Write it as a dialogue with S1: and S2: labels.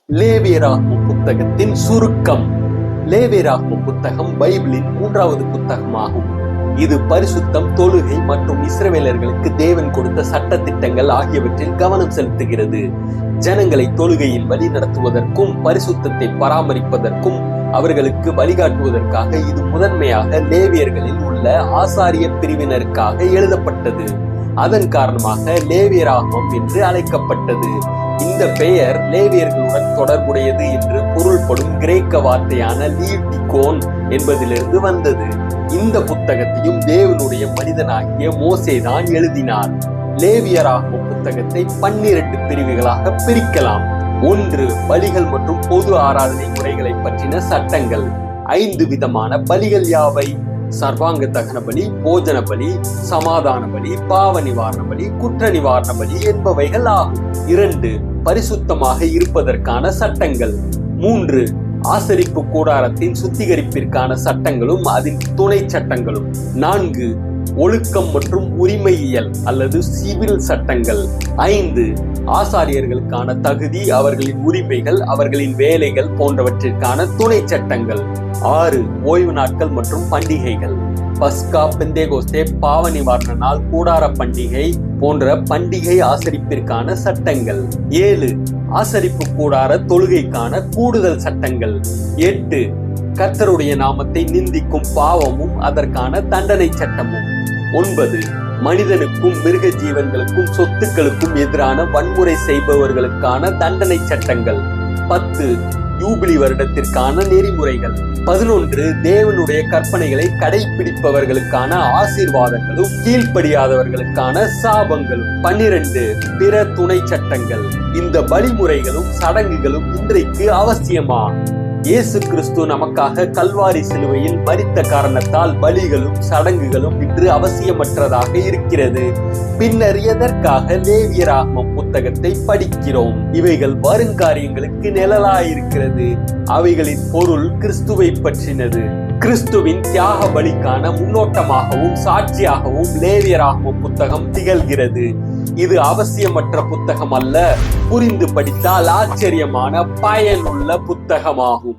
S1: லேவியராகமம் புத்தகத்தின் சுருக்கம். லேவியராகமம் புத்தகம் பைபிளின் 3வது புத்தகமாகும். இது பரிசுத்தம், தொழுகை மற்றும் இஸ்ரவேலர்களுக்கு தேவன் கொடுத்த சட்ட திட்டங்கள் ஆகியவற்றில் கவனம் செலுத்துகிறது. ஜனங்களை தொழுகையில் வழி நடத்துவதற்கும் பரிசுத்தத்தை பராமரிப்பதற்கும் அவர்களுக்கு வழிகாட்டுவதற்காக இது முதன்மையாக லேவியர்களில் உள்ள ஆசாரிய பிரிவினருக்காக எழுதப்பட்டது. அதன் காரணமாக லேவியராகமம் என்று அழைக்கப்பட்டது. இந்த பெயர் லேவியர்களுடன் தொடர்புடையது என்று பொருள்படும் கிரேக்க வார்த்தையான லீவிட்டிகோன் என்பதிலிருந்து வந்தது. இந்த புத்தகத்தையும் தேவனுடைய மனிதனாகிய மோசேதான் எழுதினார். லேவியராகமம் புத்தகத்தை 12 பிரிவுகளாக பிரிக்கலாம். 1. பலிகள் மற்றும் பொது ஆராதனை முறைகளை பற்றின சட்டங்கள். 5 விதமான பலிகள் யாவை? சர்வாங்க தகன பலி, போஜன பலி, சமாதான பலி, பாவ நிவாரண பலி, குற்ற நிவாரண பலி என்பவைகள் ஆகும். 2. பரிசுத்தமாக இருப்பதற்கான சட்டங்கள். 3. ஆசரிப்பு கூடாரத்தின் சுத்திகரிப்பிற்கான சட்டங்களும் அதன் துணை சட்டங்களும். 4. ஒழுக்கம் மற்றும் உரிமையியல் அல்லது சிவில் சட்டங்கள். 5. ஆசாரியர்களுக்கான தகுதி, அவர்களின் உரிமைகள், அவர்களின் வேலைகள் போன்றவற்றிற்கான துணை சட்டங்கள். 6. ஓய்வு நாட்கள் மற்றும் பண்டிகைகள். பஸ்கா, பெந்தேகோஸ்தே, பாவ நிவாரண நாள், கூடார பண்டிகை போன்ற பண்டிகை ஆசரிப்பிற்கான சட்டங்கள். 7. ஆசரிப்பு கூடார தொழுகைக்கான கூடுதல் சட்டங்கள். 8. கர்த்தருடைய நாமத்தை நிந்திக்கும் பாவமும் அதற்கான தண்டனை சட்டமும். 9. மனிதனுக்கும் மிருக ஜீவன்களுக்கும் சொத்துக்களுக்கும் எதிரான வன்முறை செய்பவர்களுக்கான தண்டனை சட்டங்கள். 10. யூபிலி வருடத்திற்கான நெறிமுறைகள். 11. தேவனுடைய கற்பனைகளை கடைபிடிப்பவர்களுக்கான ஆசீர்வாதங்களும் கீழ்ப்படியாதவர்களுக்கான சாபங்களும். 12. பிற துணை சட்டங்கள். இந்த வழிமுறைகளும் சடங்குகளும் இன்றைக்கு அவசியமா? இயேசு கிறிஸ்து நமக்காக கல்வாரி சிலுவையில் மரித்த காரணத்தால் பலிகளும் சடங்குகளும் இன்று அவசியமற்றதாக இருக்கிறது. பின்னர் எதற்காக லேவியராகமம் புத்தகத்தை படிக்கிறோம்? இவைகள் வருங்காரியங்களுக்கு நிழலாயிருக்கிறது. அவைகளின் பொருள் கிறிஸ்துவை பற்றினது. கிறிஸ்துவின் தியாக பலிக்கான முன்னோட்டமாகவும் சாட்சியாகவும் லேவியராகமம் புத்தகம் திகழ்கிறது. இது அவசியமற்ற புத்தகம் அல்ல, புரிந்து படித்தால் ஆச்சரியமான பயனுள்ள புத்தகமாகும்.